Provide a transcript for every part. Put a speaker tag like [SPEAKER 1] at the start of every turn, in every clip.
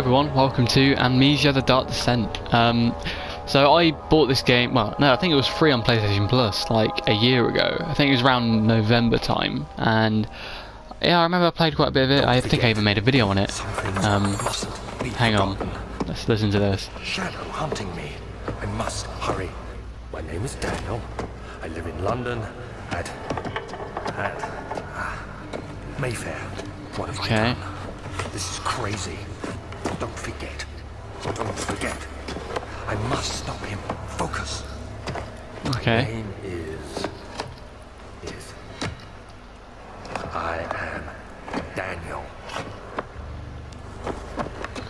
[SPEAKER 1] Everyone, welcome to Amnesia: The Dark Descent. So I bought this game, well, no, I think it was free on PlayStation Plus like a year ago. I think it was around November time, and yeah, I remember I played quite a bit of it. I think I even made a video on it. Hang on, let's listen to this.
[SPEAKER 2] Shadow hunting me. I must hurry. My name is Daniel. I live in London at Mayfair. What have I done? This is crazy. Don't forget. Don't forget. I must stop him. Focus.
[SPEAKER 1] Okay.
[SPEAKER 2] My name is I am Daniel.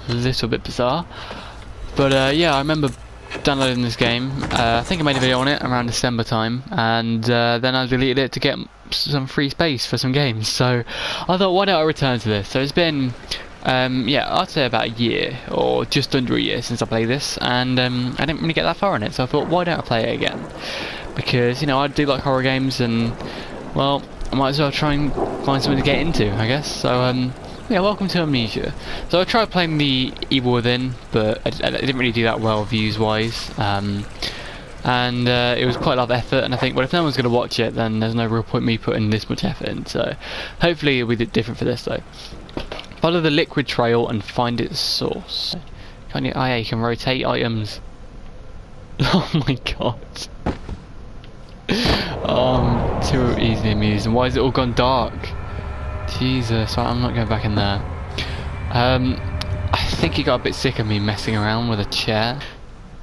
[SPEAKER 1] A little bit bizarre, but yeah, I remember downloading this game. I think I made a video on it around December time, and then I deleted it to get some free space for some games. So I thought, why don't I return to this? So it's been yeah, I'd say about a year or just under a year since I played this, and I didn't really get that far in it. So I thought, why don't I play it again? Because, you know, I do like horror games, and well, I might as well try and find something to get into, I guess. So yeah, welcome to Amnesia. So I tried playing the Evil Within, but I didn't really do that well views wise, and it was quite a lot of effort, and I think, well, if no one's going to watch it, then there's no real point me putting this much effort in. So hopefully it'll be different for this though. Follow the liquid trail and find its source. Can you? Oh yeah, you can rotate items. Oh my god. Oh, I'm too easily amused. And why has it all gone dark? Jesus, I'm not going back in there. I think he got a bit sick of me messing around with a chair.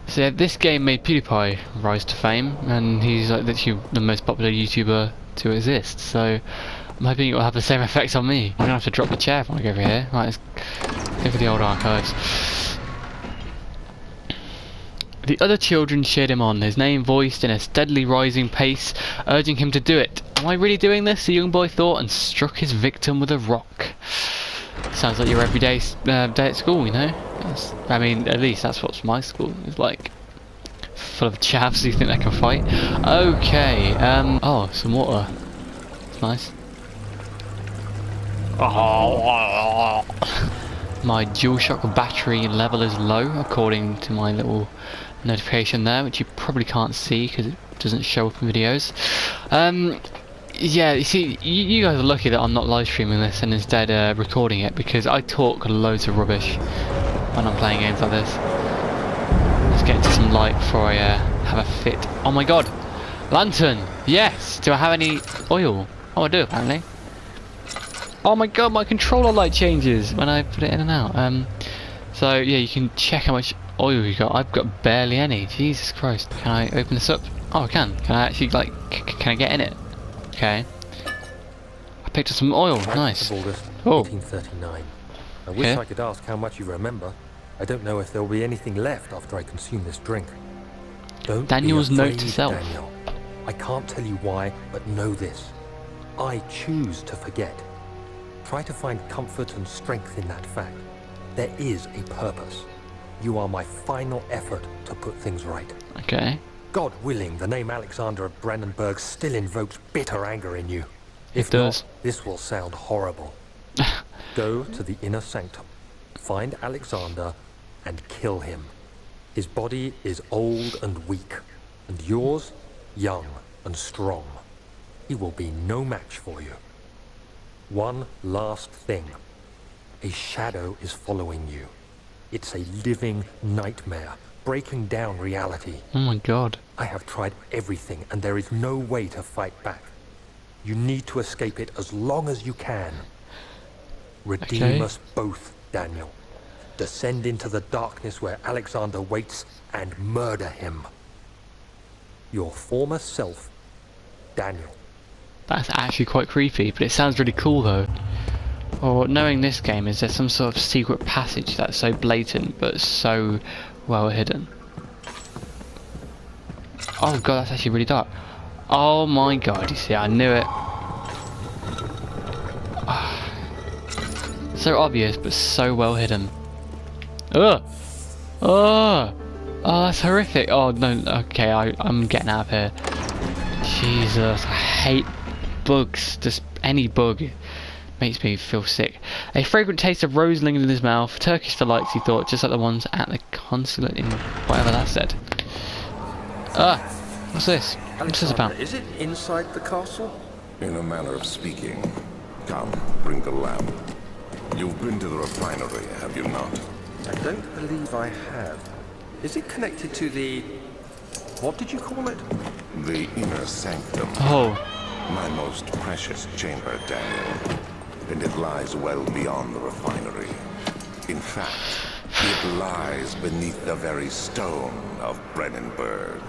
[SPEAKER 1] So yeah, this game made PewDiePie rise to fame, and he's like literally the most popular YouTuber to exist. So I'm hoping it will have the same effect on me. I'm gonna have to drop the chair if I want to go over here. Right, let's go for the old archives. The other children cheered him on, his name voiced in a steadily rising pace, urging him to do it. Am I really doing this? The young boy thought, and struck his victim with a rock. Sounds like your everyday day at school, you know? I mean, at least that's what my school is like. Full of chavs who think they can fight. Okay, oh, some water. That's nice. Oh. My DualShock battery level is low, according to my little notification there, which you probably can't see because it doesn't show up in videos. Yeah, you see, you guys are lucky that I'm not live streaming this and instead recording it, because I talk loads of rubbish when I'm playing games like this. Let's get into some light before I have a fit. Oh my god! Lantern! Yes! Do I have any oil? Oh, I do, apparently. Oh my god, my controller light changes when I put it in and out. So yeah, you can check how much oil you got. I've got barely any. Jesus Christ. Can I open this up? Oh, I can. Can I actually, like, can I get in it? Okay. I picked up some oil. Nice.
[SPEAKER 2] August,
[SPEAKER 1] Oh.
[SPEAKER 2] 1839. I wish I could ask how much you remember. I don't know if there will be anything left after I consume this drink. Don't
[SPEAKER 1] Daniel's
[SPEAKER 2] be afraid,
[SPEAKER 1] note to self.
[SPEAKER 2] Daniel. I can't tell you why, but know this. I choose to forget. Try to find comfort and strength in that fact. There is a purpose. You are my final effort to put things right.
[SPEAKER 1] Okay.
[SPEAKER 2] God willing, the name Alexander of Brandenburg still invokes bitter anger in you. If
[SPEAKER 1] It does.
[SPEAKER 2] not, this will sound horrible. Go to the inner sanctum, find Alexander, and kill him. His body is old and weak, and yours, young and strong. He will be no match for you. One last thing. A shadow is following you. It's a living nightmare, breaking down reality.
[SPEAKER 1] Oh my god.
[SPEAKER 2] I have tried everything, and there is no way to fight back. You need to escape it as long as you can. Redeem us both, Daniel. Descend into the darkness where Alexander waits and murder him. Your former self, Daniel.
[SPEAKER 1] That's actually quite creepy, but it sounds really cool though. Or knowing this game, is there some sort of secret passage that's so blatant but so well hidden? Oh god, that's actually really dark. Oh my god, you see, I knew it. So obvious, but so well hidden. Ugh! Oh! Oh, that's horrific. Oh no, okay, I'm getting out of here. Jesus, I hate bugs. Just any bug Makes me feel sick. A fragrant taste of rose lingered in his mouth. Turkish delights, he thought, just like the ones at the consulate in whatever that said. What's this? What's this about?
[SPEAKER 3] Is it inside the castle?
[SPEAKER 4] In a manner of speaking. Come, bring the lamp. You've been to the refinery, have you not?
[SPEAKER 3] I don't believe I have. Is it connected to the... what did you call it?
[SPEAKER 4] The inner sanctum.
[SPEAKER 1] Oh.
[SPEAKER 4] My most precious chamber, Daniel. And it lies well beyond the refinery. In fact, it lies beneath the very stone of Brennenburg.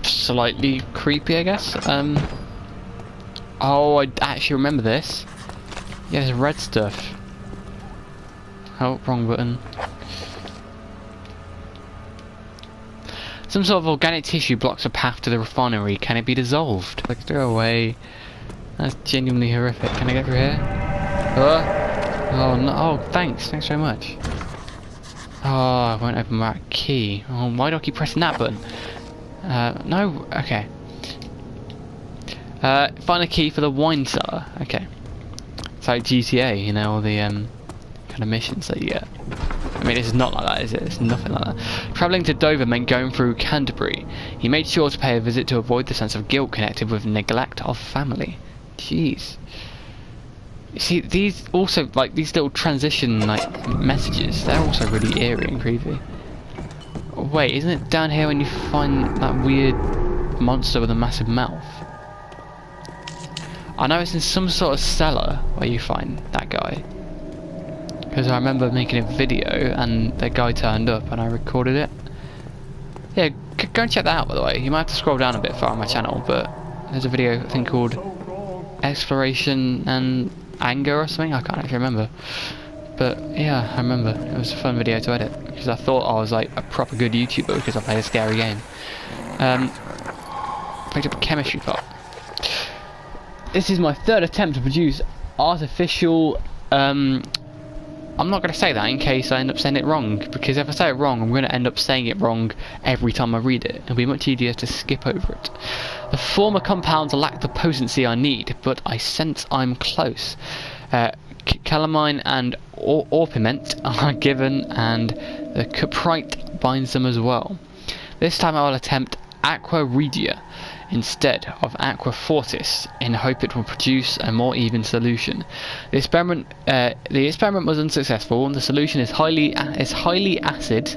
[SPEAKER 1] Slightly creepy, I guess. Oh, I actually remember this. Yeah, there's red stuff. Oh, wrong button. Some sort of organic tissue blocks a path to the refinery. Can it be dissolved? Like, go away. That's genuinely horrific. Can I get through here? Oh no! Oh, thanks very much. Oh, I won't open that key. Oh, why do I keep pressing that button? No. Okay. Find a key for the wine cellar. Okay. It's like GTA, you know, all the kind of missions that you get. I mean, it's not like that, is it? It's nothing like that. Travelling to Dover meant going through Canterbury. He made sure to pay a visit to avoid the sense of guilt connected with neglect of family. Jeez. You see, these also, like, these little transition, like, messages, they're also really eerie and creepy. Wait, isn't it down here when you find that weird monster with a massive mouth? I know it's in some sort of cellar where you find that guy. Because I remember making a video and the guy turned up and I recorded it. Yeah, go and check that out, by the way. You might have to scroll down a bit far on my channel, but there's a video, I think, called Exploration and Anger or something. I can't actually remember. But yeah, I remember. It was a fun video to edit because I thought I was like a proper good YouTuber because I played a scary game. Picked up a chemistry pot. This is my third attempt to produce artificial. I'm not going to say that in case I end up saying it wrong, because if I say it wrong, I'm going to end up saying it wrong every time I read it. It'll be much easier to skip over it. The former compounds lack the potency I need, but I sense I'm close. Calamine and orpiment are given, and the cuprite binds them as well. This time I will attempt aqua regia instead of aqua fortis in hope it will produce a more even solution. The experiment was unsuccessful, and the solution is highly acid.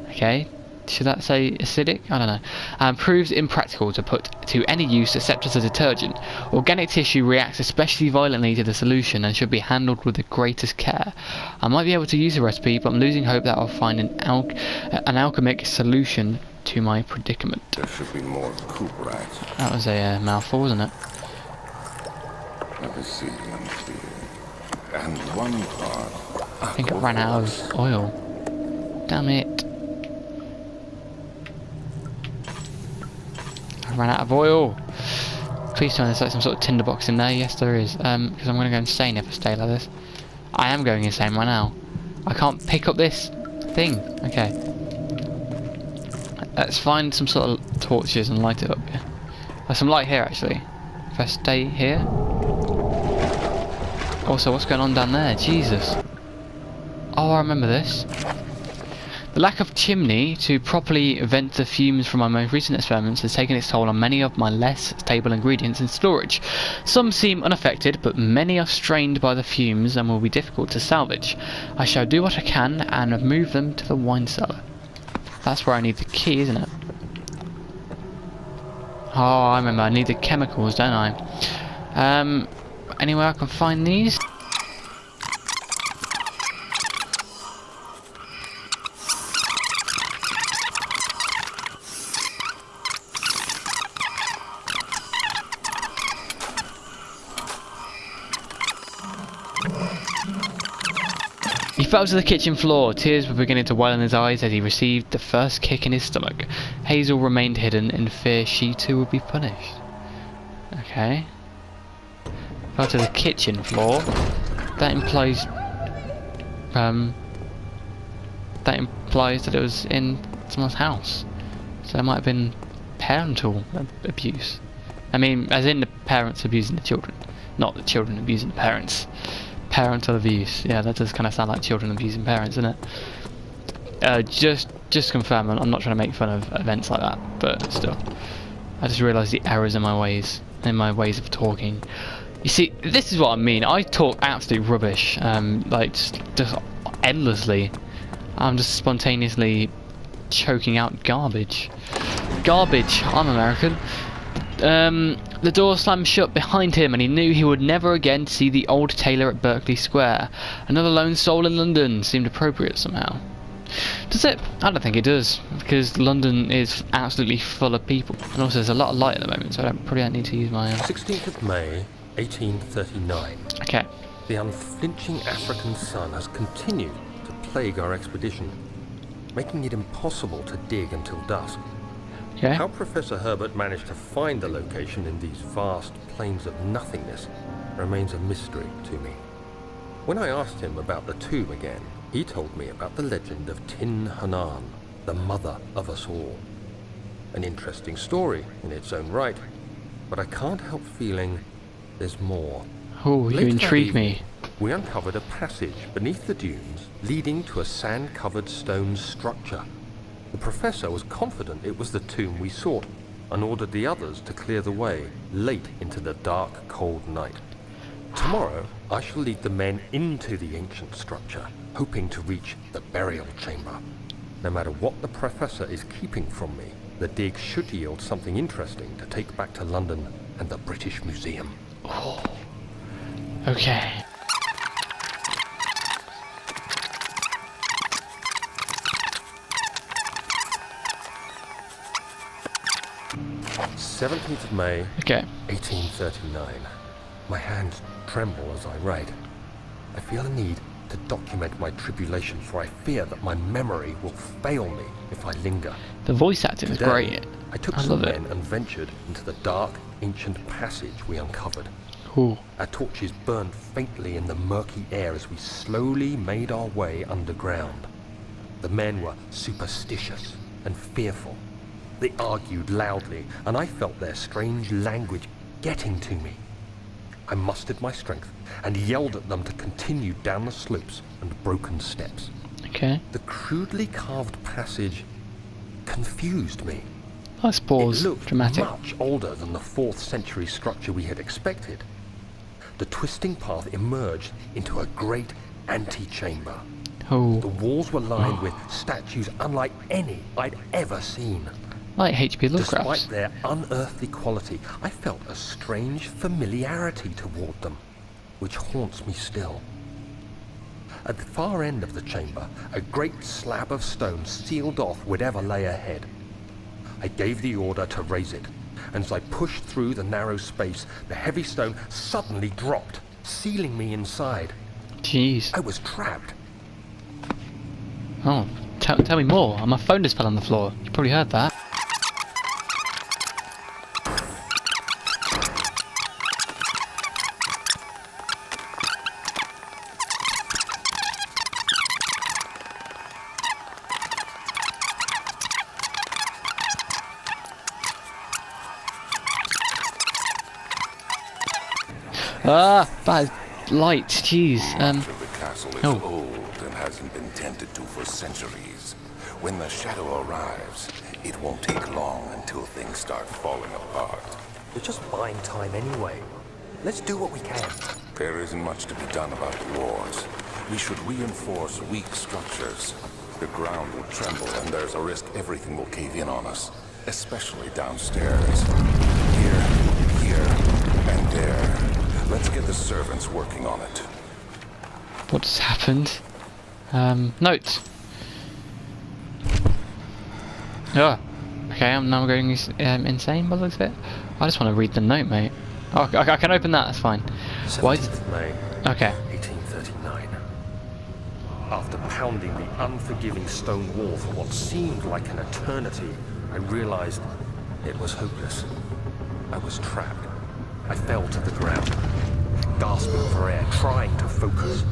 [SPEAKER 1] Okay, should that say acidic? I don't know. And proves impractical to put to any use except as a detergent. Organic tissue reacts especially violently to the solution and should be handled with the greatest care. I might be able to use the recipe, but I'm losing hope that I'll find an alchemic solution to my predicament.
[SPEAKER 4] There should be more cuprite.
[SPEAKER 1] That was a mouthful, wasn't it?
[SPEAKER 4] Let me see. And one part.
[SPEAKER 1] I think it ran out of oil. Damn it. I ran out of oil. Please tell me there's like some sort of tinderbox in there. Yes, there is. Because I'm going to go insane if I stay like this. I am going insane right now. I can't pick up this thing. Okay. Let's find some sort of torches and light it up. Yeah. There's some light here actually. If I stay here. Also, what's going on down there? Jesus. Oh, I remember this. The lack of chimney to properly vent the fumes from my most recent experiments has taken its toll on many of my less stable ingredients in storage. Some seem unaffected, but many are strained by the fumes and will be difficult to salvage. I shall do what I can and move them to the wine cellar. That's where I need the key, isn't it? Oh, I remember. I need the chemicals, don't I? Anywhere I can find these? He fell to the kitchen floor. Tears were beginning to well in his eyes as he received the first kick in his stomach. Hazel remained hidden in fear she too would be punished. Okay. Fell to the kitchen floor. That implies that it was in someone's house. So it might have been parental abuse. I mean, as in the parents abusing the children, not the children abusing the parents. Parental abuse. Yeah, that does kind of sound like children abusing parents, doesn't it? Just confirm. I'm not trying to make fun of events like that, but still, I just realised the errors in my ways of talking. You see, this is what I mean. I talk absolute rubbish, like just endlessly. I'm just spontaneously choking out garbage. Garbage. I'm American. The door slammed shut behind him, and he knew he would never again see the old tailor at Berkeley Square. Another lone soul in London seemed appropriate somehow. Does it? I don't think it does, because London is absolutely full of people, and also there's a lot of light at the moment, so I probably don't need to use my.
[SPEAKER 2] 16th of May, 1839.
[SPEAKER 1] Okay.
[SPEAKER 2] The unflinching African sun has continued to plague our expedition, making it impossible to dig until dusk.
[SPEAKER 1] Okay.
[SPEAKER 2] How Professor Herbert managed to find the location in these vast plains of nothingness remains a mystery to me. When I asked him about the tomb again, he told me about the legend of Tin Hanan, the mother of us all. An interesting story in its own right, but I can't help feeling there's more.
[SPEAKER 1] Oh, you
[SPEAKER 2] Later that
[SPEAKER 1] intrigue
[SPEAKER 2] evening,
[SPEAKER 1] me.
[SPEAKER 2] we uncovered a passage beneath the dunes leading to a sand-covered stone structure. The professor was confident it was the tomb we sought and ordered the others to clear the way late into the dark, cold night. Tomorrow, I shall lead the men into the ancient structure, hoping to reach the burial chamber. No matter what the professor is keeping from me, the dig should yield something interesting to take back to London and the British Museum.
[SPEAKER 1] Oh. Okay.
[SPEAKER 2] th of May,
[SPEAKER 1] Okay.
[SPEAKER 2] 1839. My hands tremble as I write. I feel a need to document my tribulation, for I fear that my memory will fail me if I linger.
[SPEAKER 1] The voice acting is
[SPEAKER 2] Today,
[SPEAKER 1] great.
[SPEAKER 2] I took
[SPEAKER 1] I
[SPEAKER 2] some
[SPEAKER 1] love it.
[SPEAKER 2] men and ventured into the dark, ancient passage we uncovered.
[SPEAKER 1] Ooh.
[SPEAKER 2] Our torches burned faintly in the murky air as we slowly made our way underground. The men were superstitious and fearful. They argued loudly, and I felt their strange language getting to me. I mustered my strength and yelled at them to continue down the slopes and broken steps.
[SPEAKER 1] Okay.
[SPEAKER 2] The crudely carved passage confused me.
[SPEAKER 1] Let's pause.
[SPEAKER 2] It looked
[SPEAKER 1] Dramatic.
[SPEAKER 2] much older than the 4th century structure we had expected. The twisting path emerged into a great antechamber.
[SPEAKER 1] Oh.
[SPEAKER 2] The walls were lined with statues unlike any I'd ever seen.
[SPEAKER 1] Like H.P.
[SPEAKER 2] Despite
[SPEAKER 1] Lovecraft's.
[SPEAKER 2] their unearthly quality, I felt a strange familiarity toward them, which haunts me still. At the far end of the chamber, a great slab of stone sealed off whatever lay ahead. I gave the order to raise it, and as I pushed through the narrow space, the heavy stone suddenly dropped, sealing me inside.
[SPEAKER 1] Jeez.
[SPEAKER 2] I was trapped.
[SPEAKER 1] Oh. Tell me more. My phone just fell on the floor. You probably heard that. Ah, bad light. Jeez.
[SPEAKER 4] The castle is
[SPEAKER 1] Oh.
[SPEAKER 4] old and hasn't been tended to for centuries. When the shadow arrives, it won't take long until things start falling apart.
[SPEAKER 2] We're just buying time anyway. Let's do what we can.
[SPEAKER 4] There isn't much to be done about the walls. We should reinforce weak structures. The ground will tremble and there's a risk everything will cave in on us, especially downstairs. Here, and there. Let's get the servants working on it.
[SPEAKER 1] What's happened? Notes. Oh. Okay, I'm now going insane by the looks of it. I just want to read the note, mate. Oh, I can open that, that's fine. Why is
[SPEAKER 2] 7th of May,
[SPEAKER 1] Okay.
[SPEAKER 2] 1839. After pounding the unforgiving stone wall for what seemed like an eternity, I realized it was hopeless. I was trapped. I fell to the ground, gasping for air, trying to focus.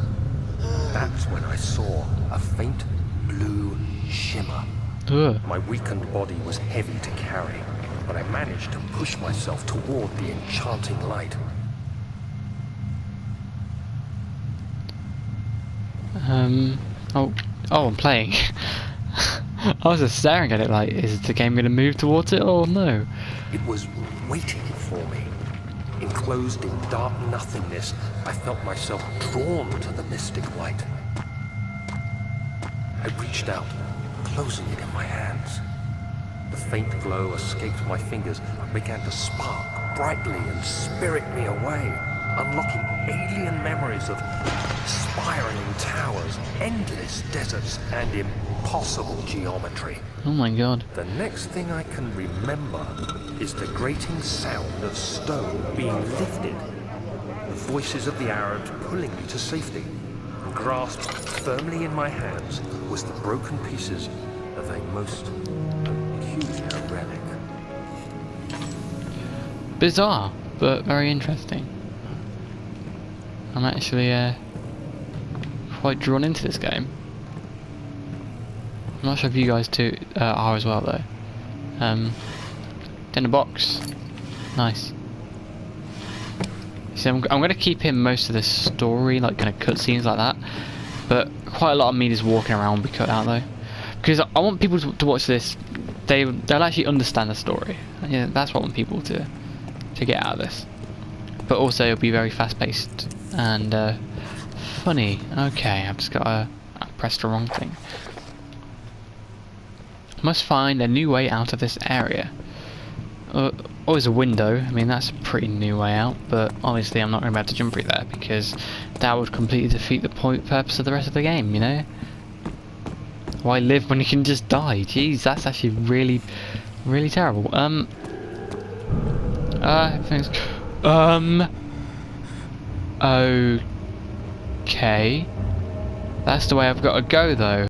[SPEAKER 2] That's when I saw a faint blue shimmer.
[SPEAKER 1] Ugh.
[SPEAKER 2] My weakened body was heavy to carry.
[SPEAKER 3] but I managed to push myself toward the enchanting light.
[SPEAKER 1] Oh, I'm playing. I was just staring at it like, is the game going to move towards it or no?
[SPEAKER 3] It was waiting for me. Enclosed in dark nothingness, I felt myself drawn to the mystic light. I reached out, closing it in my hands. The faint glow escaped my fingers and began to spark brightly and spirit me away, unlocking alien memories of spiraling towers, endless deserts, and impossible geometry.
[SPEAKER 1] Oh my god.
[SPEAKER 3] The next thing I can remember is the grating sound of stone being lifted, the voices of the Arabs pulling me to safety. Grasped firmly in my hands was the broken pieces of a most peculiar relic.
[SPEAKER 1] Bizarre, but very interesting. I'm actually quite drawn into this game. I'm not sure if you guys too are as well though. In a box. Nice. See, I'm going to keep in most of the story, like kind of cutscenes like that. But quite a lot of me just walking around will be cut out though. Because I want people to watch this. They'll actually understand the story. Yeah, that's what I want people to get out of this. But also it'll be very fast paced and funny. Okay, I've just got I pressed the wrong thing. Must find a new way out of this area. Always a window. I mean, that's a pretty new way out, but obviously I'm not going to be able to jump through there because that would completely defeat the purpose of the rest of the game, you know? Why live when you can just die? Jeez, that's actually really, really terrible. Everything's... Okay. That's the way I've got to go, though.